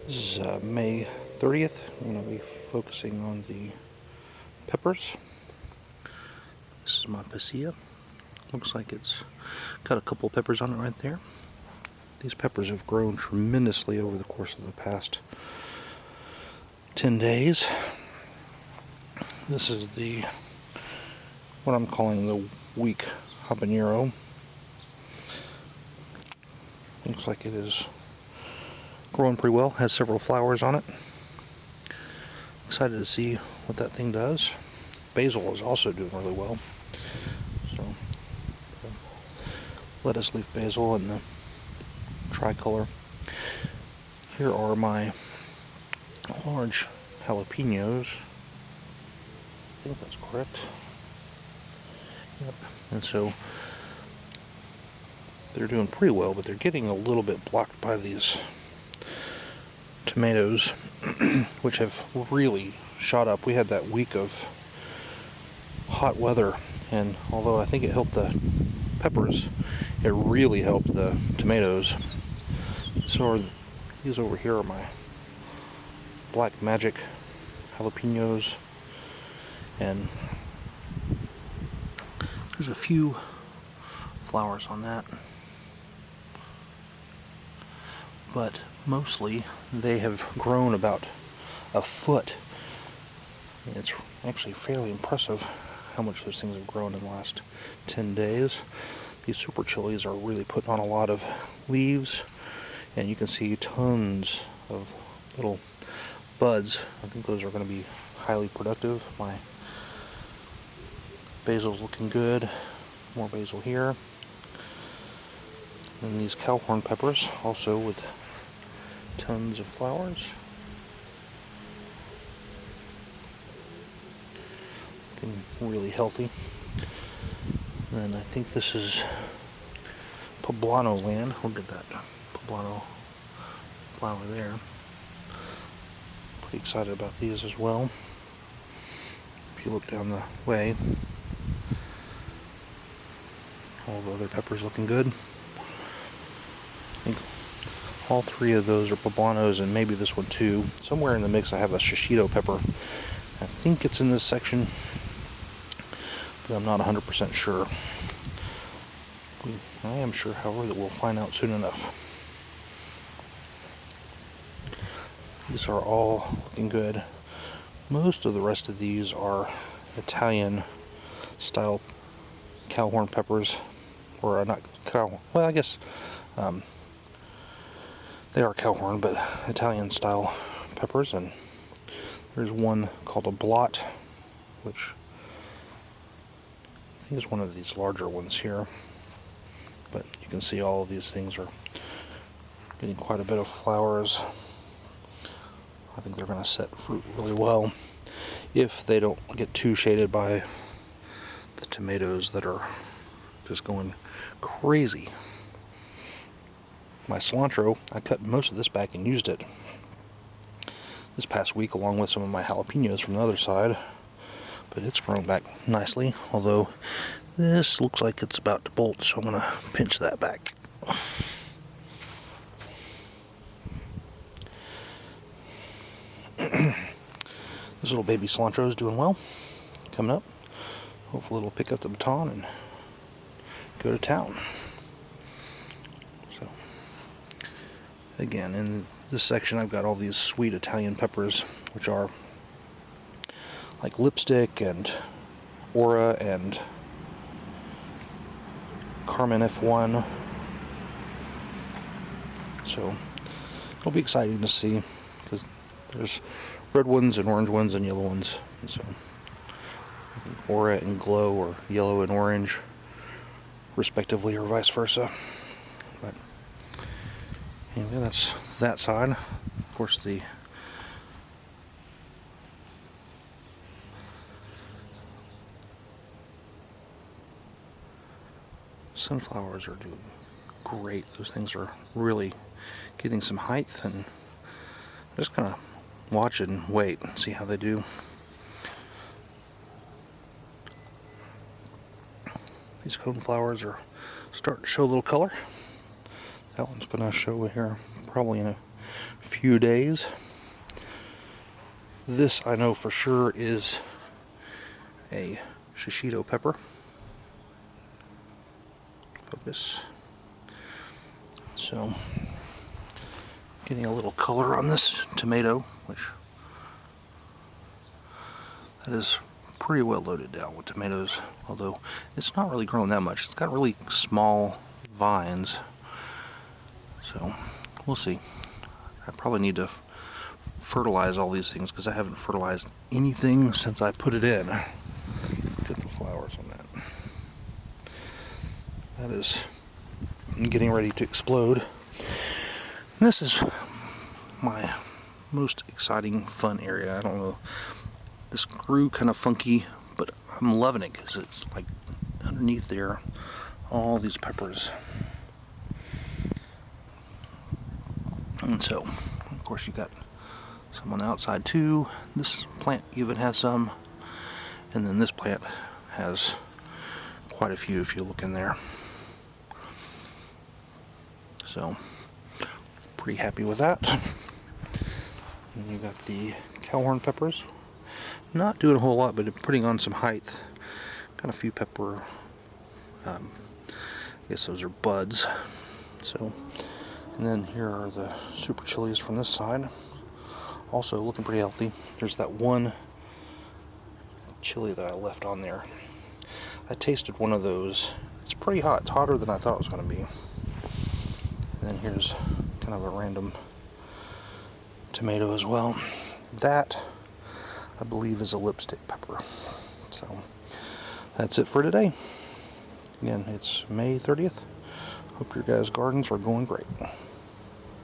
This is May 30th. I'm going to be focusing on the peppers. This is my pasilla. Looks like it's got a couple of peppers on it right there. These peppers have grown tremendously over the course of the past 10 days. This is what I'm calling the weak habanero. Looks like it is growing pretty well, has several flowers on it. Excited to see what that thing does. Basil is also doing really well. So, lettuce leaf basil and the tricolor. Here are my large jalapenos. I think that's correct. Yep. And so they're doing pretty well, but they're getting a little bit blocked by these tomatoes, which have really shot up. We had that week of hot weather, and although I think it helped the peppers, it really helped the tomatoes. So these over here are my Black Magic jalapenos, and there's a few flowers on that, but mostly they have grown about a foot. It's actually fairly impressive how much those things have grown in the last 10 days. These super chilies are really putting on a lot of leaves, and you can see tons of little buds. I think those are going to be highly productive. My basil's looking good. More basil here. And these cowhorn peppers also with tons of flowers. Looking really healthy. And I think this is poblano land. Look at that poblano flower there. Pretty excited about these as well. If you look down the way, all the other peppers looking good. I think all three of those are poblanos, and maybe this one too. Somewhere in the mix I have a shishito pepper. I think it's in this section, but I'm not 100% sure. I am sure, however, that we'll find out soon enough. These are all looking good. Most of the rest of these are Italian style cowhorn peppers, or not cow. Well, I guess they are cowhorn, but Italian style peppers. And there's one called a blot, which I think is one of these larger ones here. But you can see all of these things are getting quite a bit of flowers. I think they're going to set fruit really well if they don't get too shaded by the tomatoes that are just going crazy. My cilantro, I cut most of this back and used it this past week along with some of my jalapenos from the other side, but it's grown back nicely, although this looks like it's about to bolt, so I'm going to pinch that back. This little baby cilantro is doing well, coming up. Hopefully it'll pick up the baton and go to town. So, again, in this section I've got all these sweet Italian peppers, which are like Lipstick and Aura and Carmen F1. So it'll be exciting to see, because there's red ones and orange ones and yellow ones, and so Aura and Glow, or yellow and orange respectively, or vice versa. But anyway, that's that side. Of course, the sunflowers are doing great. Those things are really getting some height, and just kind of watch it and wait and see how they do. These coneflowers are starting to show a little color. That one's going to show here probably in a few days. This I know for sure is a shishito pepper. Focus. So, getting a little color on this tomato, which that is pretty well loaded down with tomatoes, although it's not really growing that much. It's got really small vines, so we'll see. I probably need to fertilize all these things because I haven't fertilized anything since I put it in. Look at the flowers on that. That is getting ready to explode. And this is my most exciting, fun area. I don't know. This grew kind of funky, but I'm loving it because it's like underneath there, all these peppers. And so, of course, you've got some on the outside too. This plant even has some, and then this plant has quite a few if you look in there. So, pretty happy with that. And you got the cowhorn peppers. Not doing a whole lot, but putting on some height. Got a few pepper. I guess those are buds. So, and then here are the super chilies from this side. Also looking pretty healthy. There's that one chili that I left on there. I tasted one of those. It's pretty hot. It's hotter than I thought it was going to be. And then here's kind of a random tomato as well. That, I believe, is a lipstick pepper. So that's it for today. Again, it's May 30th. Hope your guys' gardens are going great.